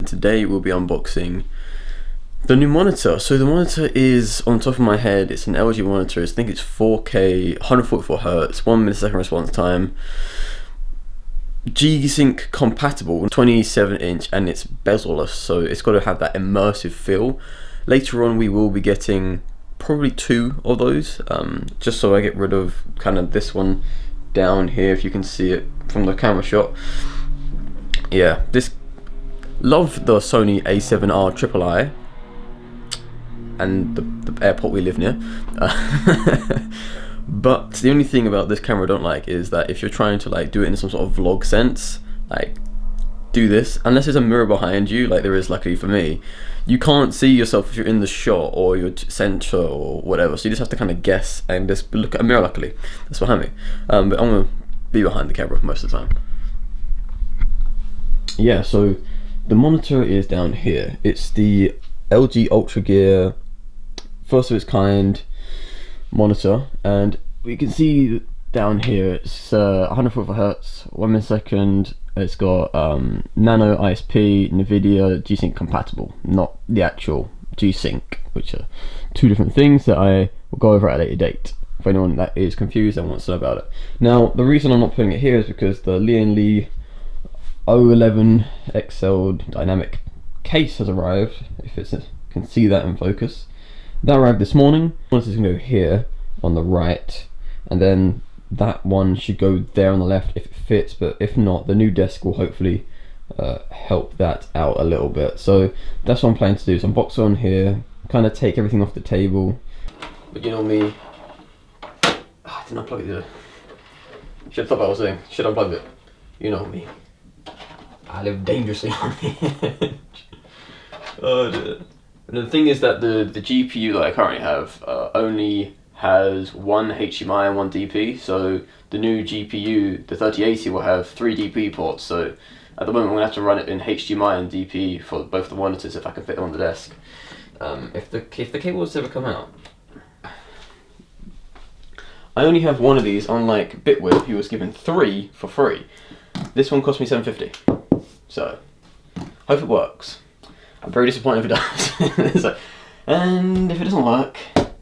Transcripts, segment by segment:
today we'll be unboxing the new monitor. So the monitor is, on top of my head, it's an LG monitor. I think it's 4K, 144Hz, 1 millisecond response time, G-Sync compatible, 27-inch, and it's bezel-less, so it's got to have that immersive feel. Later on we will be getting probably 2 of those, just so I get rid of kind of this one down here, if you can see it from the camera shot. Yeah, love the Sony A7R III and the airport we live near. But the only thing about this camera I don't like is that if you're trying to like do it in some sort of vlog sense, like do this, unless there's a mirror behind you, like there is luckily for me, you can't see yourself if you're in the shot or your center or whatever, so you just have to kind of guess and just look at a mirror. Luckily that's behind me, but I'm gonna be behind the camera most of the time. Yeah, so the monitor is down here. It's the LG Ultra Gear, first of its kind monitor, and we can see down here it's 144Hz, 1 millisecond. It's got Nano ISP, NVIDIA, G-Sync compatible, not the actual G-Sync, which are 2 different things that I will go over at a later date for anyone that is confused and wants to know about it. Now, the reason I'm not putting it here is because the Lee 011 XL dynamic case has arrived. If it's can see that in focus, that arrived this morning. This is gonna go here on the right, and then that one should go there on the left if it fits, but if not, the new desk will hopefully help that out a little bit. So that's what I'm planning to do. So unbox on here, kind of take everything off the table. But you know me, I didn't unplug it, did I? Should have thought what I was doing. Should have unplugged it. You know me, I live dangerously on the edge. Oh dear. And the thing is that the GPU that I currently have only has 1 HDMI and 1 DP, so the new GPU, the 3080, will have 3 DP ports. So at the moment I'm going to have to run it in HDMI and DP for both the monitors if I can fit them on the desk. If the cables ever come out. I only have 1 of these, unlike Bitwip, who was given 3 for free. This one cost me $7.50, so hope it works. I'm very disappointed if it does. So, and if it doesn't work,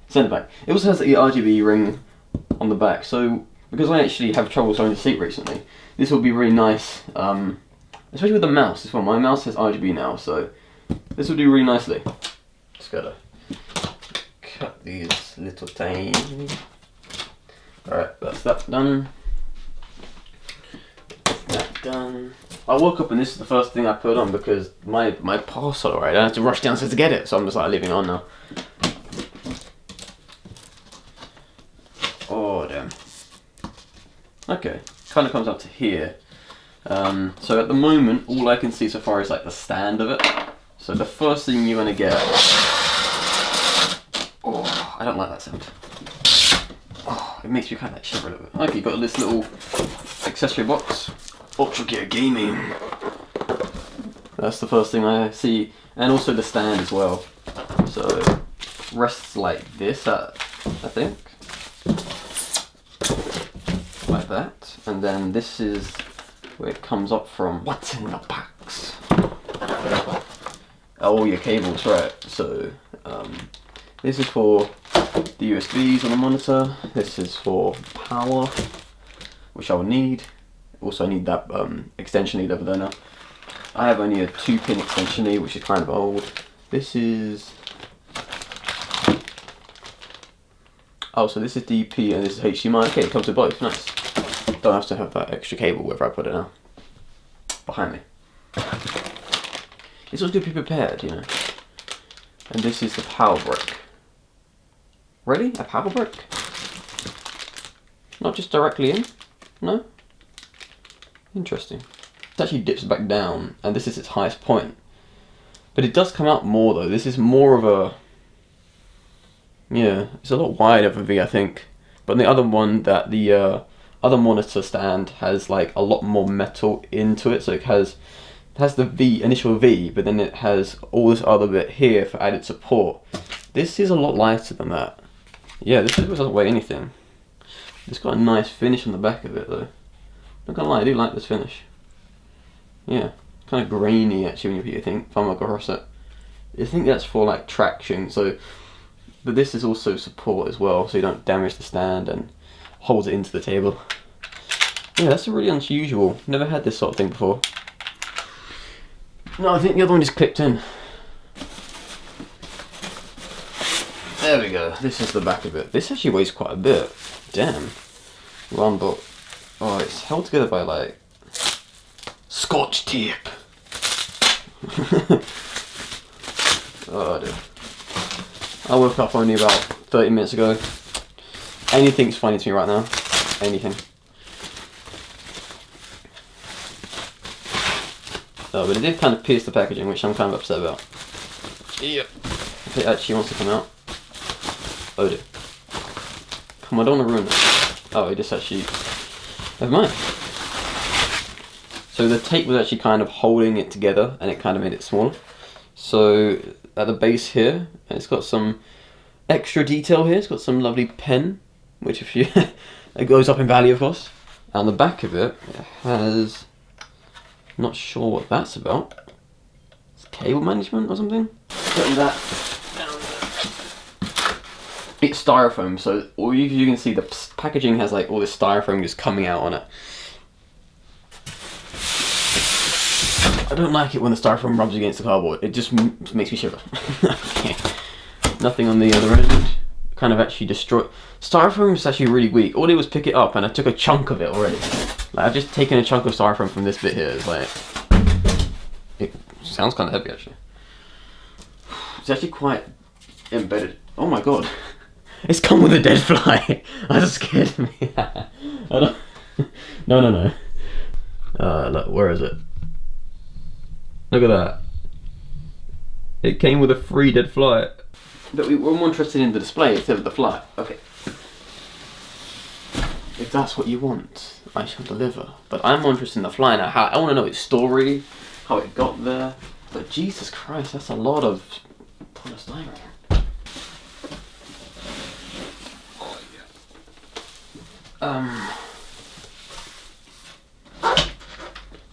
send it back. It also has the RGB ring on the back, so because I actually have trouble starting to sleep recently, this will be really nice, especially with the mouse as well. My mouse has RGB now, so this will do really nicely. Just gotta cut these little tiny. Alright, that's that done. That done. I woke up and this is the first thing I put on because my parcel, right, I had to rush downstairs to get it, so I'm just like leaving it on now. Oh damn. Okay, kind of comes up to here. So at the moment, all I can see so far is like the stand of it. So the first thing you're gonna get. Oh, I don't like that sound. Oh, it makes me kind of like shiver a little bit. Okay, you've got this little accessory box. Ultra Gear Gaming. That's the first thing I see, and also the stand as well. So rests like this, I think, like that, and then this is where it comes up from. What's in the box? Oh, your cables, right? So this is for the USBs on the monitor. This is for power, which I will need. Also, I need that extension lead over there now. I have only a 2-pin extension lead, which is kind of old. This is... oh, so this is DP and this is HDMI. Okay, it comes with both. Nice. Don't have to have that extra cable wherever I put it now. Behind me. It's always good to be prepared, you know. And this is the power brick. Really? A power brick? Not just directly in? No? Interesting. It actually dips back down, and this is its highest point. But it does come out more though. This is more of a... yeah, it's a lot wider of a V, I think. But the other one, that the other monitor stand has like a lot more metal into it, so it has the V, initial V, but then it has all this other bit here for added support. This is a lot lighter than that. Yeah, this doesn't weigh anything. It's got a nice finish on the back of it though. Not gonna lie, I do like this finish. Yeah, kind of grainy actually when you put your thumb across it. I think that's for like traction. So, but this is also support as well, so you don't damage the stand and holds it into the table. Yeah, that's really unusual. Never had this sort of thing before. No, I think the other one just clipped in. There we go. This is the back of it. This actually weighs quite a bit. Damn. One, but oh, it's held together by like Scotch tape. Oh dear. I woke up only about 30 minutes ago. Anything's funny to me right now. Anything. Oh, but it did kind of pierce the packaging, which I'm kind of upset about. Yep. If it actually wants to come out. Oh dear. Come on, I don't want to ruin it. Oh, it just actually... Never mind. So the tape was actually kind of holding it together, and it kind of made it smaller. So at the base here, it's got some extra detail here. It's got some lovely pen, which if you... it goes up in value, of course. And on the back of it, it has... Not sure what that's about. It's cable management or something? Putting that down there. It's styrofoam, so all you can see the packaging has like all this styrofoam just coming out on it. I don't like it when the styrofoam rubs against the cardboard. It just makes me shiver. Okay. Nothing on the other end. Kind of actually destroyed. Styrofoam is actually really weak. All I did was pick it up and I took a chunk of it already. Like, I've just taken a chunk of styrofoam from this bit here. It's like, it sounds kind of heavy actually. It's actually quite embedded. Oh my god. It's come with a dead fly. That just scared me. I don't... No. Look, where is it? Look at that. It came with a free dead fly. But we're more interested in the display instead of the fly. Okay. If that's what you want, I shall deliver. But I'm more interested in the fly now. I want to know its story, how it got there. But Jesus Christ, that's a lot of polystyrene.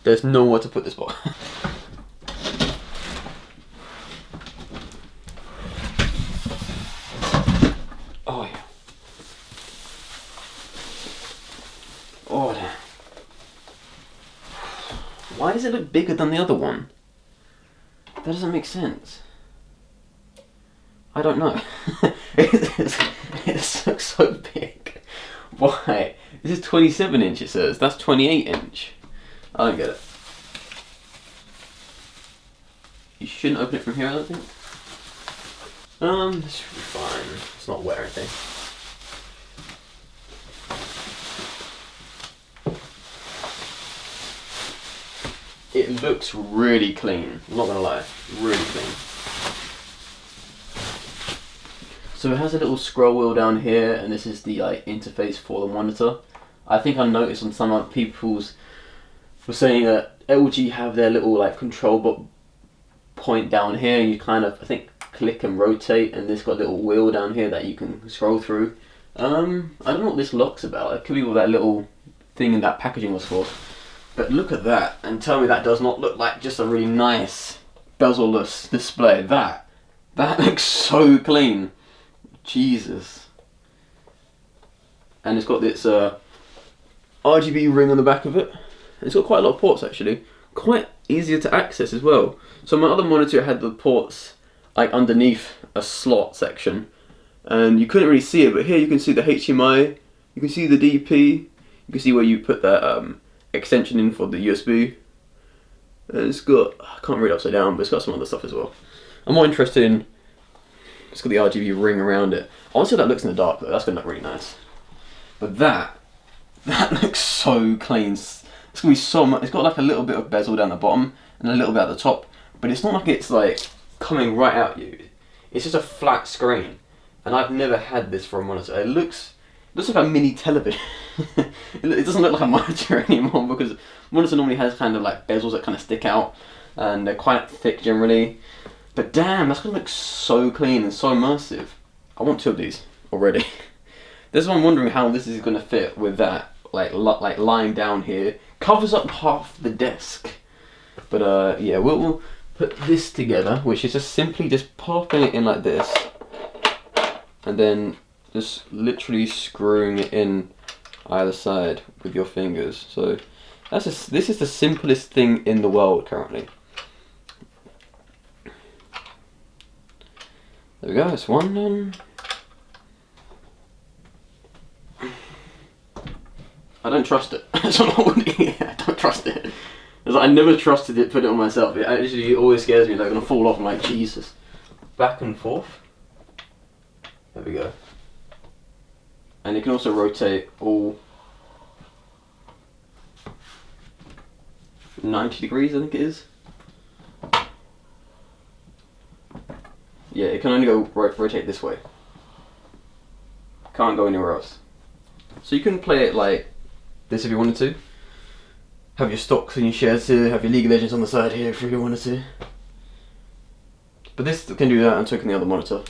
There's nowhere to put this box. Oh yeah. Oh damn. Why does it look bigger than the other one? That doesn't make sense. I don't know. It looks so big. Why? This is 27 inch it says. That's 28 inch. I don't get it. You shouldn't open it from here, I don't think. This should be fine. It's not wet or anything. It looks really clean. I'm not gonna lie, really clean. So it has a little scroll wheel down here, and this is the like interface for the monitor. I think I noticed on some other people's were saying that LG have their little like control point down here, and you kind of I think click and rotate, and this got a little wheel down here that you can scroll through. I don't know what this lock's about. It could be what that little thing in that packaging was for. But look at that, and tell me that does not look like just a really nice bezel-less display. That looks so clean. Jesus. And it's got this RGB ring on the back of it. It's got quite a lot of ports actually. Quite easier to access as well. So my other monitor had the ports like underneath a slot section, and you couldn't really see it, but here you can see the HDMI, you can see the DP, you can see where you put that extension in for the USB. And it's got, I can't read upside down, but it's got some other stuff as well. I'm more interested in, it's got the RGB ring around it. I want to see how that looks in the dark though, that's going to look really nice. But that looks so clean. It's going to be so much, it's got like a little bit of bezel down the bottom and a little bit at the top, but it's not like it's like coming right at you. It's just a flat screen. And I've never had this for a monitor. It looks like a mini television. It doesn't look like a monitor anymore, because monitor normally has kind of like bezels that kind of stick out, and they're quite thick generally. But damn, that's gonna look so clean and so immersive. I want two of these already. This is why I'm wondering how this is gonna fit with that, like lying down here. Covers up half the desk. But yeah, we'll put this together, which is just simply just popping it in like this, and then just literally screwing it in either side with your fingers. So this is the simplest thing in the world currently. There we go, it's one done. I don't trust it. That's what I don't trust it. I never trusted it, put it on myself. It actually always scares me, they're gonna fall off. I'm like, Jesus. Back and forth. There we go. And you can also rotate all 90 degrees, I think it is. Yeah, it can only go rotate this way. Can't go anywhere else. So you can play it like this if you wanted to. Have your stocks and your shares here, have your League of Legends on the side here if you wanted to. But this can do that and so can the other monitor.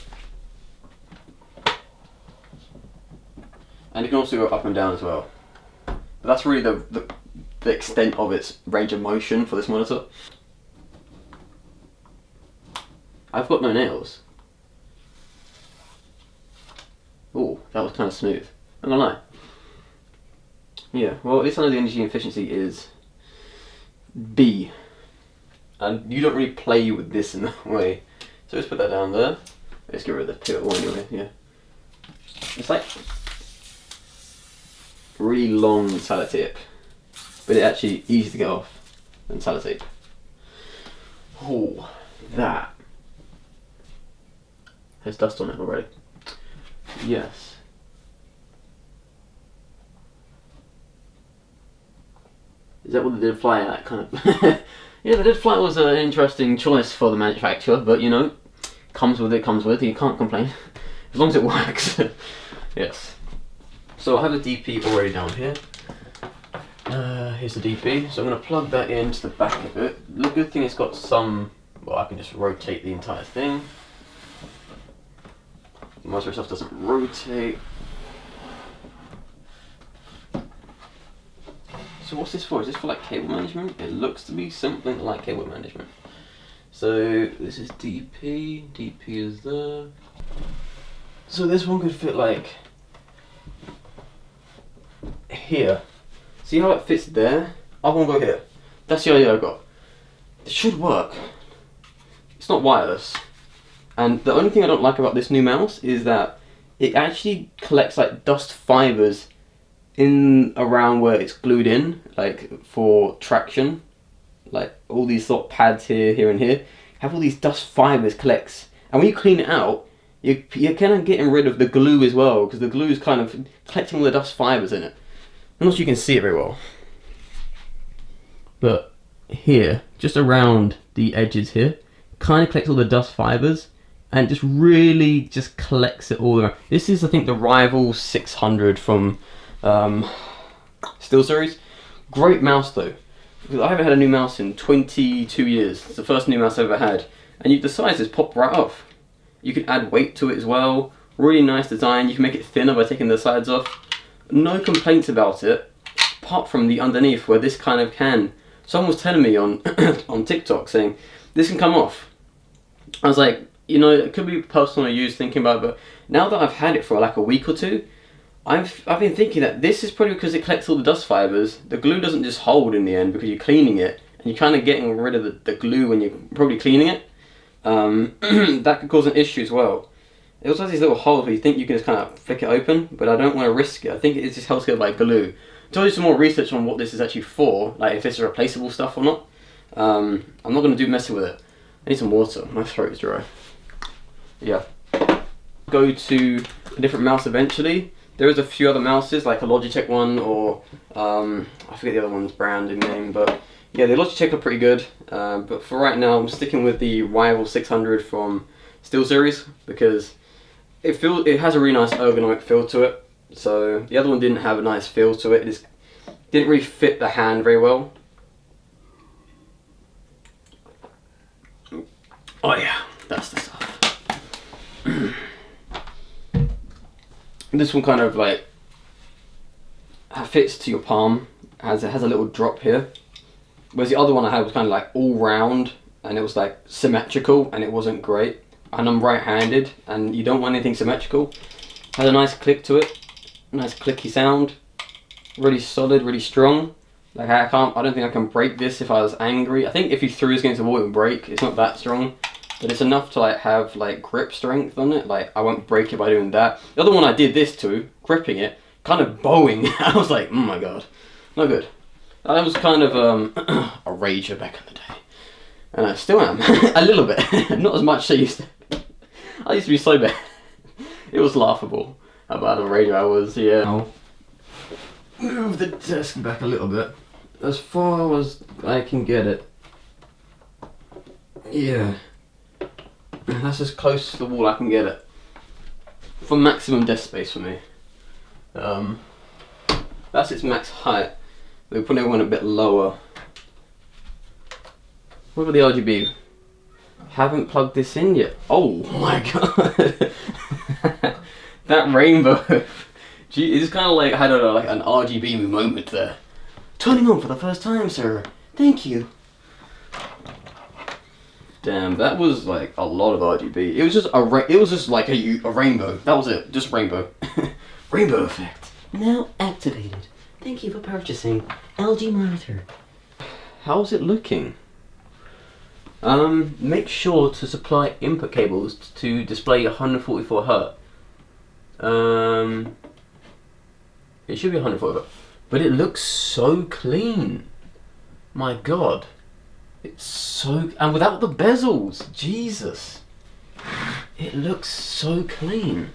And it can also go up and down as well. But that's really the extent of its range of motion for this monitor. I've got no nails. Oh, that was kind of smooth. I'm not gonna lie. Yeah, well, at least I know the energy efficiency is B. And you don't really play with this in that way. So let's put that down there. Let's get rid of the pivot one anyway, yeah. It's like really long sellotape, but it's actually easy to get off than sellotape. Oh, that. There's dust on it already. Yes. Is that what the dead fly at, kind of? Yeah, the dead fly was an interesting choice for the manufacturer, but you know, comes with it, comes with it, you can't complain. As long as it works. Yes. So I have the DP already down here. Here's the DP, so I'm going to plug that into the back of it. The good thing it's got some, well, I can just rotate the entire thing. Most of the stuff doesn't rotate. So what's this for? Is this for like cable management? It looks to be something like cable management. So this is DP, DP is there. So this one could fit like here. See how it fits there? I want to go here. That's the idea I've got. It should work. It's not wireless. And the only thing I don't like about this new mouse is that it actually collects like dust fibers in around where it's glued in, like for traction. Like all these sort of pads here and here have all these dust fibers collects, and when you clean it out, you're kind of getting rid of the glue as well, because the glue is kind of collecting all the dust fibers in it. I'm not sure you can see it very well, but here, just around the edges here, kind of collects all the dust fibers and just really just collects it all around. This is, I think, the Rival 600 from SteelSeries. Great mouse though, because I haven't had a new mouse in 22 years. It's the first new mouse I've ever had, and the sizes pop right off. You can add weight to it as well. Really nice design. You can make it thinner by taking the sides off. No complaints about it, apart from the underneath where this kind of can. Someone was telling me on on TikTok saying this can come off. I was like, you know, it could be personal use thinking about it, but now that I've had it for like a week or two, I've been thinking that this is probably because it collects all the dust fibers. The glue doesn't just hold in the end because you're cleaning it, and you're kind of getting rid of the glue when you're probably cleaning it. That could cause an issue as well. It also has these little holes where you think you can just kind of flick it open, but I don't want to risk it. I think it just helps get like glue. To do some more research on what this is actually for, like if this is replaceable stuff or not. I'm not going to do messing with it. I need some water. My throat is dry. Yeah. Go to a different mouse eventually. There is a few other mouses, like a Logitech one, or I forget the other one's brand and name, but yeah, the Logitech are pretty good. But for right now, I'm sticking with the Rival 600 from SteelSeries because it has a really nice ergonomic feel to it. So the other one didn't have a nice feel to it. It just didn't really fit the hand very well. Oh yeah, that's the stuff. This one kind of like fits to your palm, as it has a little drop here. Whereas the other one I had was kind of like all round, and it was like symmetrical, and it wasn't great. And I'm right-handed, and you don't want anything symmetrical. Had a nice click to it, nice clicky sound, really solid, really strong. Like I don't think I can break this if I was angry. I think if you threw this against the wall, it would break. It's not that strong, but it's enough to like have like grip strength on it. Like I won't break it by doing that. The other one I did this to, gripping it, kind of bowing. I was like, oh my god, not good. I was kind of a rager back in the day, and I still am a little bit. Not as much as I used to. I used to be so bad. It was laughable about a rager I was. Yeah. I'll move the desk back a little bit, as far as I can get it. Yeah. That's as close to the wall I can get it. For maximum desk space for me. That's its max height. We're putting one a bit lower. What about the RGB? Haven't plugged this in yet. Oh my god. That rainbow. Gee, it's kind of like, I don't know, like an RGB moment there. Turning on for the first time, sir. Thank you. Damn, that was like a lot of RGB. It was just like a rainbow. That was it, just rainbow. Rainbow effect. Now activated. Thank you for purchasing LG monitor. How's it looking? Make sure to supply input cables to display 144 Hz. It should be 144 Hz, but it looks so clean. My god. It's so, and without the bezels, Jesus. It looks so clean.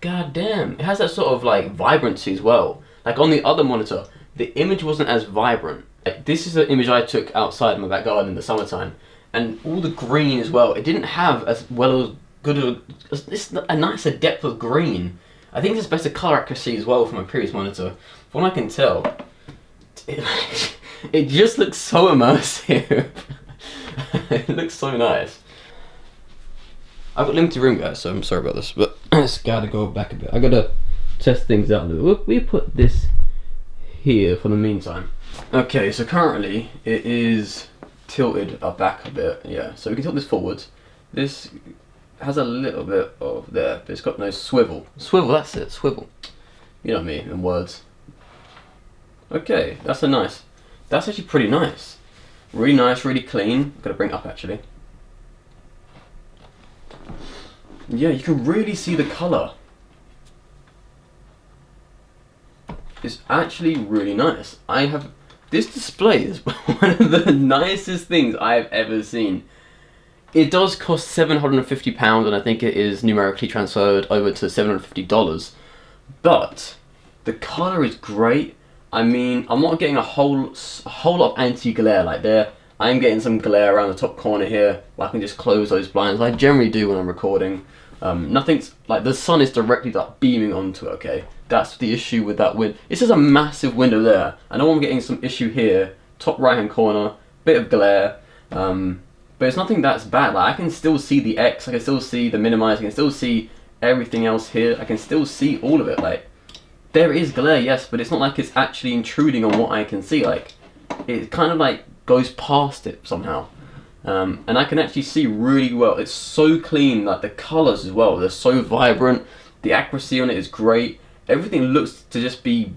God damn. It has that sort of like vibrancy as well. Like on the other monitor, the image wasn't as vibrant. Like, this is an image I took outside in my back garden in the summertime. And all the green as well, it didn't have as well as good it's a nicer depth of green. I think it's better color accuracy as well from my previous monitor. From what I can tell, it just looks so immersive. It looks so nice. I've got limited room, guys, so I'm sorry about this, but I just gotta go back a bit. I gotta test things out a little. We put this here for the meantime. Okay, so currently it is tilted back a bit, yeah. So we can tilt this forwards. This has a little bit of there, but it's got no swivel. Swivel, that's it, swivel. You know what I mean, in words. Okay, that's actually pretty nice. Really nice, really clean. Gotta bring it up actually. Yeah, you can really see the colour. It's actually really nice. This display is one of the nicest things I've ever seen. It does cost £750, and I think it is numerically transferred over to $750. But the colour is great. I mean, I'm not getting a whole lot of anti-glare like there. I'm getting some glare around the top corner here, where I can just close those blinds. I generally do when I'm recording. Nothing's like the sun is directly like beaming onto it. Okay, that's the issue with that window. It's just a massive window there. I know I'm getting some issue here, top right hand corner, bit of glare. But it's nothing that's bad. Like I can still see the X, I can still see the minimize, I can still see everything else here. I can still see all of it. Like there is glare, yes, but it's not like it's actually intruding on what I can see. Like it kind of like goes past it somehow. And I can actually see really well. It's so clean, like the colors as well. They're so vibrant. The accuracy on it is great. Everything looks to just be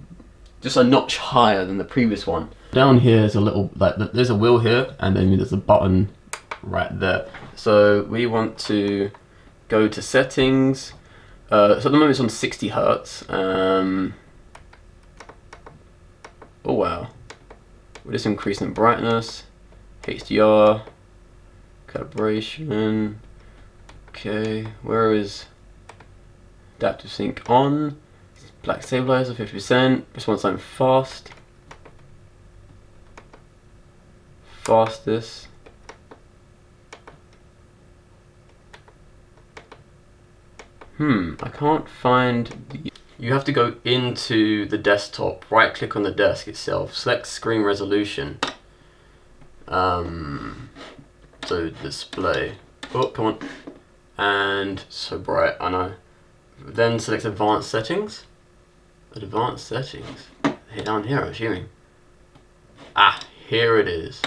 just a notch higher than the previous one. Down here is a little, like there's a wheel here, and then there's a button right there. So we want to go to settings. So at the moment it's on 60 Hertz. Oh wow. We're just increasing brightness, HDR, calibration. Okay, where is adaptive sync on? Black stabilizer 50%. Response time fast. Fastest. I can't find the... You have to go into the desktop, right click on the desk itself, select screen resolution. So display. Oh, come on. And so bright, I know. Then select advanced settings. Advanced settings. Hit down here, I'm assuming. Ah, Here it is.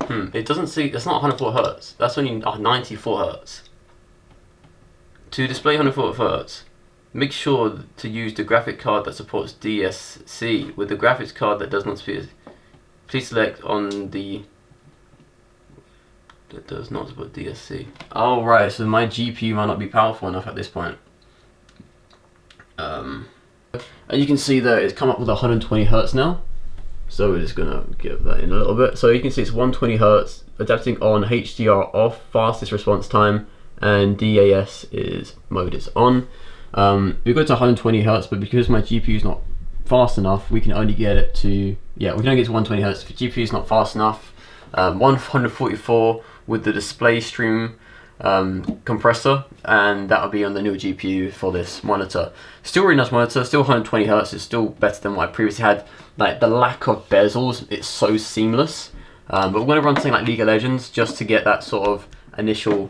It doesn't see, it's not 104 Hertz. That's only 94 Hertz. To display 104 Hertz, make sure to use the graphic card that supports DSC. With the graphics card that does not support, please select on the that does not support DSC. Oh right, so my GPU might not be powerful enough at this point. And you can see that it's come up with 120 Hertz now. So we're just gonna give that in a little bit. So you can see it's 120 Hertz, adapting on HDR off, fastest response time, and DAS mode is on. We go to 120 Hertz, but because my GPU is not fast enough, we can only get it to, we can only get to 120 Hertz. If the GPU is not fast enough, 144 with the display stream compressor, and that'll be on the newer GPU for this monitor. Still really nice monitor, still 120 Hertz, it's still better than what I previously had. Like the lack of bezels, it's so seamless. But we're gonna run something like League of Legends just to get that sort of initial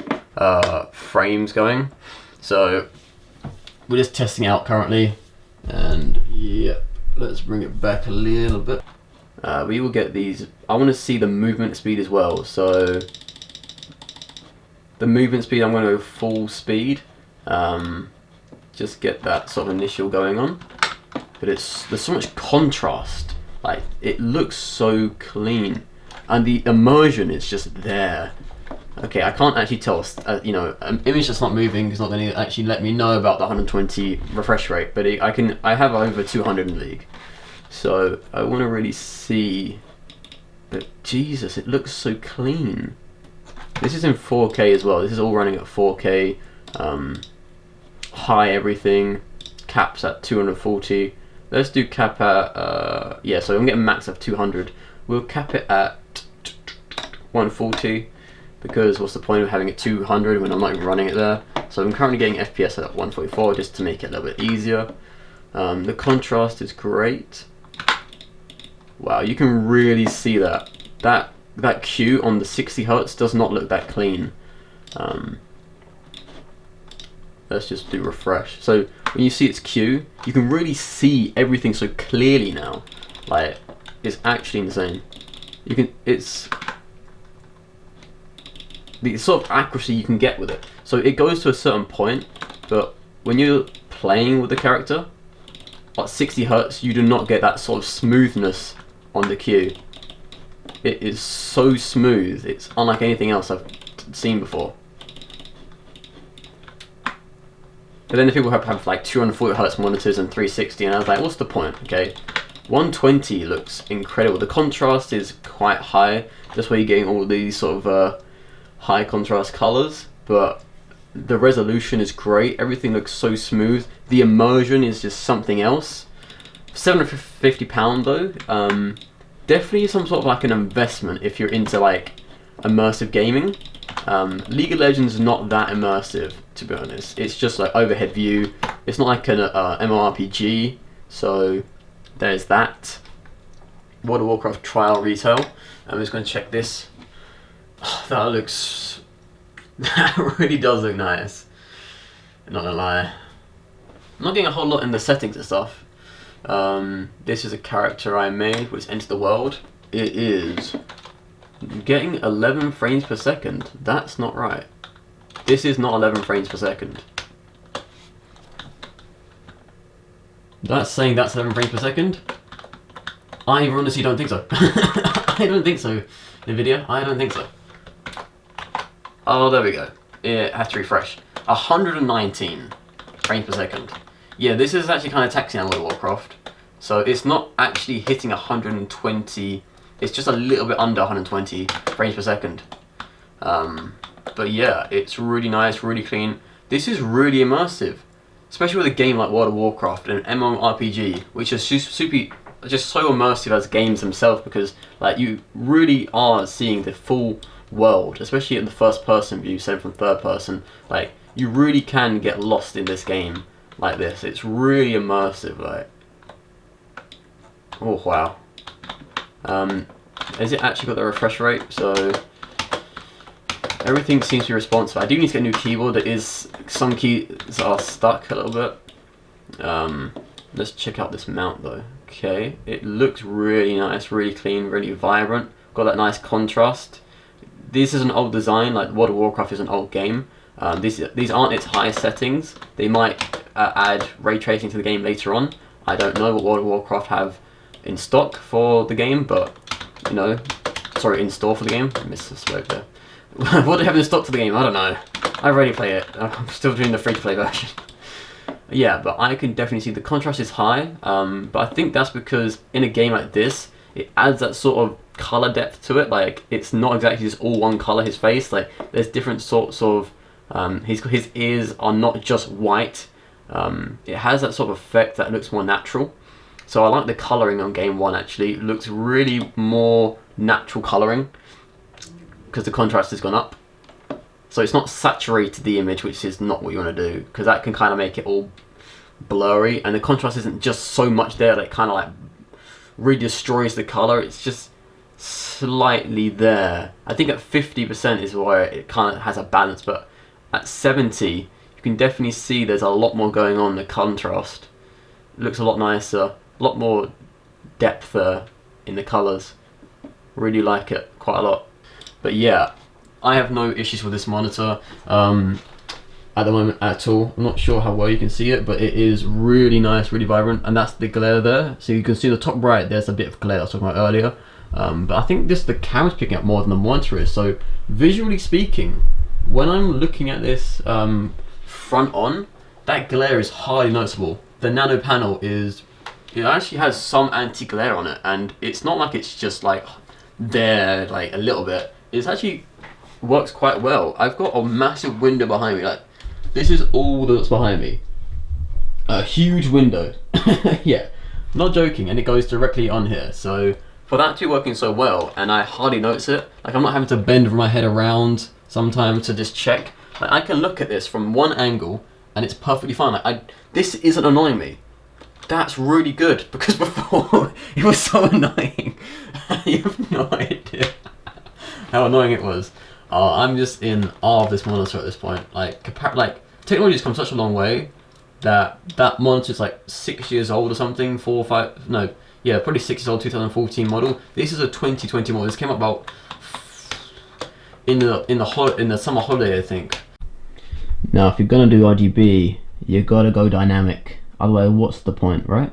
frames going. So we're just testing out currently, and yeah, let's bring it back a little bit. We will get these. I want to see the movement speed as well. So the movement speed, I'm going to go full speed. Just get that sort of initial going on. But there's so much contrast. Like it looks so clean, and the immersion is just there. Okay, I can't actually tell. You know, an image that's not moving is not going to actually let me know about the 120 refresh rate. But I have over 200 in League, so I want to really see. But Jesus, it looks so clean. This is in 4K as well. This is all running at 4K, high everything. Caps at 240. Let's do cap at yeah. So I'm getting max of 200. We'll cap it at 140. Because what's the point of having it 200 when I'm not even running it there? So I'm currently getting FPS at 144 just to make it a little bit easier. The contrast is great. Wow, you can really see that. That Q on the 60 Hertz does not look that clean. Let's just do refresh. So when you see its Q, you can really see everything so clearly now. Like, it's actually insane. It's the sort of accuracy you can get with it. So it goes to a certain point, but when you're playing with the character, at 60 Hertz, you do not get that sort of smoothness on the Q. It is so smooth, it's unlike anything else I've seen before. But then the people have like 240 Hertz monitors and 360, and I was like, what's the point? Okay, 120 looks incredible. The contrast is quite high. That's why you're getting all these sort of high contrast colors, but the resolution is great. Everything looks so smooth. The immersion is just something else. £750 though. Definitely some sort of like an investment if you're into like immersive gaming. League of Legends is not that immersive, to be honest. It's just like overhead view. It's not like an MMORPG, so there's that. World of Warcraft trial retail. I'm just going to check this. Oh, that looks... that really does look nice. I'm not gonna lie. I'm not getting a whole lot in the settings and stuff. This is a character I made, which enters the world. It is getting 11 frames per second. That's not right. This is not 11 frames per second. That's saying that's 11 frames per second? I honestly don't think so. I don't think so. NVIDIA, I don't think so. Oh, there we go. It has to refresh. 119 frames per second. Yeah, this is actually kind of taxing on World of Warcraft. So it's not actually hitting 120. It's just a little bit under 120 frames per second. But yeah, it's really nice, really clean. This is really immersive, especially with a game like World of Warcraft and an MMORPG, which is just so immersive as games themselves, because like you really are seeing the full world, especially in the first person view instead from third person. Like you really can get lost in this game like this. It's really immersive. Like, oh wow. Has it actually got the refresh rate? So everything seems to be responsive. I do need to get a new keyboard. There is some keys are stuck a little bit. Let's check out this mount though. okay. It looks really nice, really clean, really vibrant. Got that nice contrast. This is an old design, like World of Warcraft is an old game. These aren't its highest settings. They might add ray tracing to the game later on. I don't know what World of Warcraft have in stock for the game, but you know, sorry, in store for the game. I misspoke there. What do they have in stock for the game? I don't know. I already play it. I'm still doing the free-to-play version. Yeah, but I can definitely see the contrast is high. But I think that's because in a game like this, it adds that sort of color depth to it. Like, it's not exactly just all one color, his face. Like, there's different sorts of his ears are not just white. It has that sort of effect that looks more natural. So I like the coloring on game one. Actually, it looks really more natural coloring because the contrast has gone up. So it's not saturated the image, which is not what you want to do, because that can kind of make it all blurry, and the contrast isn't just so much there that it kind of like really destroys the color. It's just slightly there. I think at 50% is where it kind of has a balance, but at 70 you can definitely see there's a lot more going on. The contrast looks a lot nicer, a lot more depth in the colors. Really like it quite a lot. But yeah, I have no issues with this monitor at the moment at all. I'm not sure how well you can see it, but it is really nice, really vibrant, and that's the glare there. So you can see the top right, there's a bit of glare I was talking about earlier. But I think just the camera's picking up more than the monitor is. So visually speaking, when I'm looking at this front on, that glare is hardly noticeable. The nano panel it actually has some anti-glare on it, and it's not like it's just like there, like a little bit. It's actually works quite well. I've got a massive window behind me. Like, this is all that's behind me. A huge window. Yeah, not joking, and it goes directly on here. So for that to be working so well, and I hardly notice it, like I'm not having to bend my head around sometimes to just check. Like, I can look at this from one angle and it's perfectly fine. Like, this isn't annoying me. That's really good, because before it was so annoying. You have no idea how annoying it was. I'm just in awe of this monitor at this point. Like technology has come such a long way that monitor is like 6 years old or something, 4 or 5. No, yeah, probably 6 years old, 2014 model. This is a 2020 model. This came out about in the summer holiday, I think. Now, if you're gonna do RGB, you gotta go dynamic. Otherwise, what's the point, right?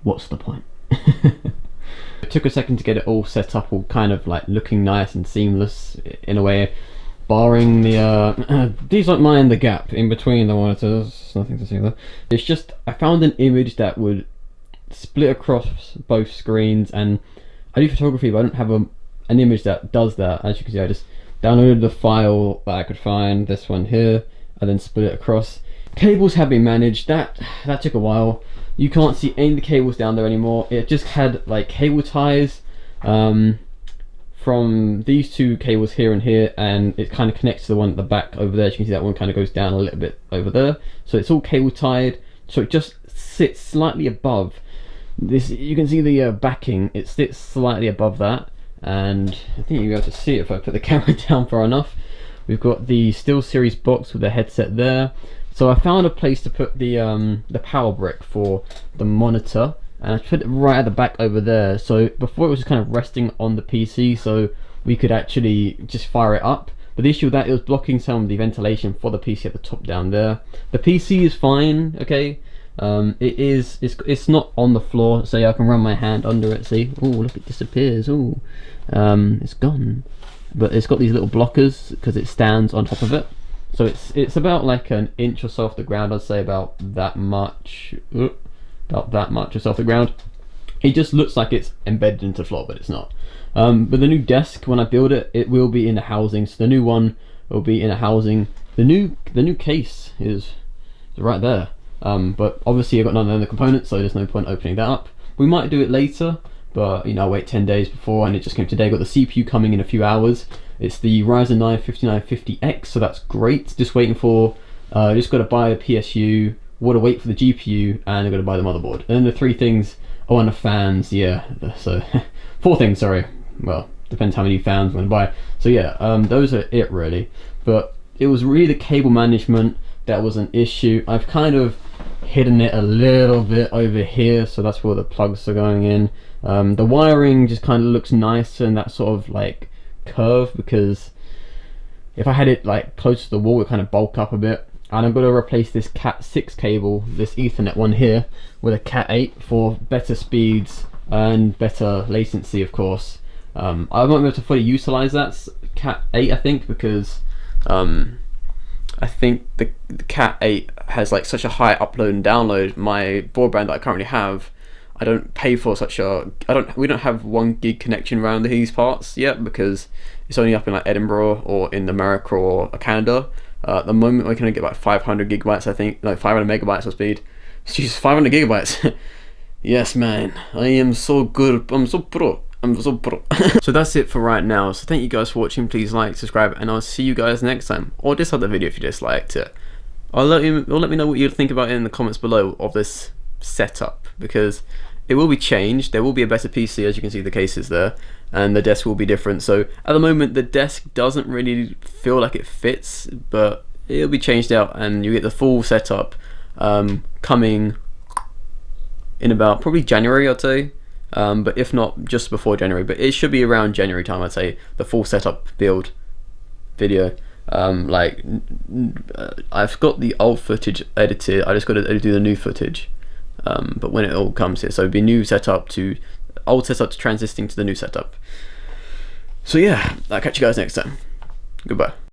What's the point? It took a second to get it all set up, all kind of like looking nice and seamless in a way, barring the these don't mind the gap in between the monitors. Nothing to see there. It's just I found an image that would split across both screens, and I do photography, but I don't have an image that does that. As you can see, I just downloaded the file that I could find, this one here, and then split it across. Cables have been managed. That took a while. You can't see any of the cables down there anymore. It just had like cable ties from these two cables here and here, and it kind of connects to the one at the back over there. As you can see, that one kind of goes down a little bit over there. So it's all cable tied. So it just sits slightly above this. You can see the backing. It sits slightly above that, and I think you'll be able to see it if I put the camera down far enough. We've got the SteelSeries box with the headset there. So I found a place to put the power brick for the monitor, and I put it right at the back over there. So before it was just kind of resting on the PC, so we could actually just fire it up. But the issue with that, it was blocking some of the ventilation for the PC at the top down there. The PC is fine, okay. It's not on the floor, so I can run my hand under it. See, oh look, it disappears. Oh, it's gone. But it's got these little blockers because it stands on top of it. So it's about like an inch or so off the ground. I'd say about that much or so off the ground. It just looks like it's embedded into the floor, but it's not. But the new desk, when I build it, it will be in a housing. So the new one will be in a housing. The new case is right there. But obviously I've got none of the components, so there's no point opening that up. We might do it later, but you know, I'll wait 10 days before, and it just came today. Got the CPU coming in a few hours. It's the Ryzen 9 5950X, so that's great. Just waiting for, just got to buy a PSU, got to wait for the GPU, and I've got to buy the motherboard. And then the 3 things, oh, and the fans, yeah. So 4 things, sorry. Well, depends how many fans I'm going to buy. So yeah, those are it really. But it was really the cable management that was an issue. I've kind of hidden it a little bit over here, so that's where the plugs are going in. The wiring just kind of looks nicer in that sort of like curve, because if I had it like close to the wall, it kind of bulk up a bit. And I'm going to replace this Cat 6 cable, this Ethernet one here, with a Cat 8 for better speeds and better latency, of course. I won't be able to fully utilize that Cat 8, I think, because I think the Cat 8 has like such a high upload and download. My broadband that I currently have, I don't pay for such a, we don't have 1 gig connection around these parts yet, because it's only up in like Edinburgh or in America or Canada. At the moment we can only get about 500 gigabytes, I think, like 500 megabytes of speed. Jeez, 500 gigabytes. Yes, man, I am so good. I'm so pro. So that's it for right now. So thank you guys for watching. Please like, subscribe, and I'll see you guys next time. Or dislike the video if you disliked it. Let me know what you think about it in the comments below of this setup, because it will be changed. There will be a better PC, as you can see the cases there, and the desk will be different. So at the moment the desk doesn't really feel like it fits, but it'll be changed out and you get the full setup coming in about probably January, I'd say. But if not, just before January, but it should be around January time, I'd say, the full setup build video. I've got the old footage edited, I just got to do the new footage, but when it all comes here, so it'd be new setup to old setup to transitioning to the new setup. So yeah, I'll catch you guys next time. Goodbye.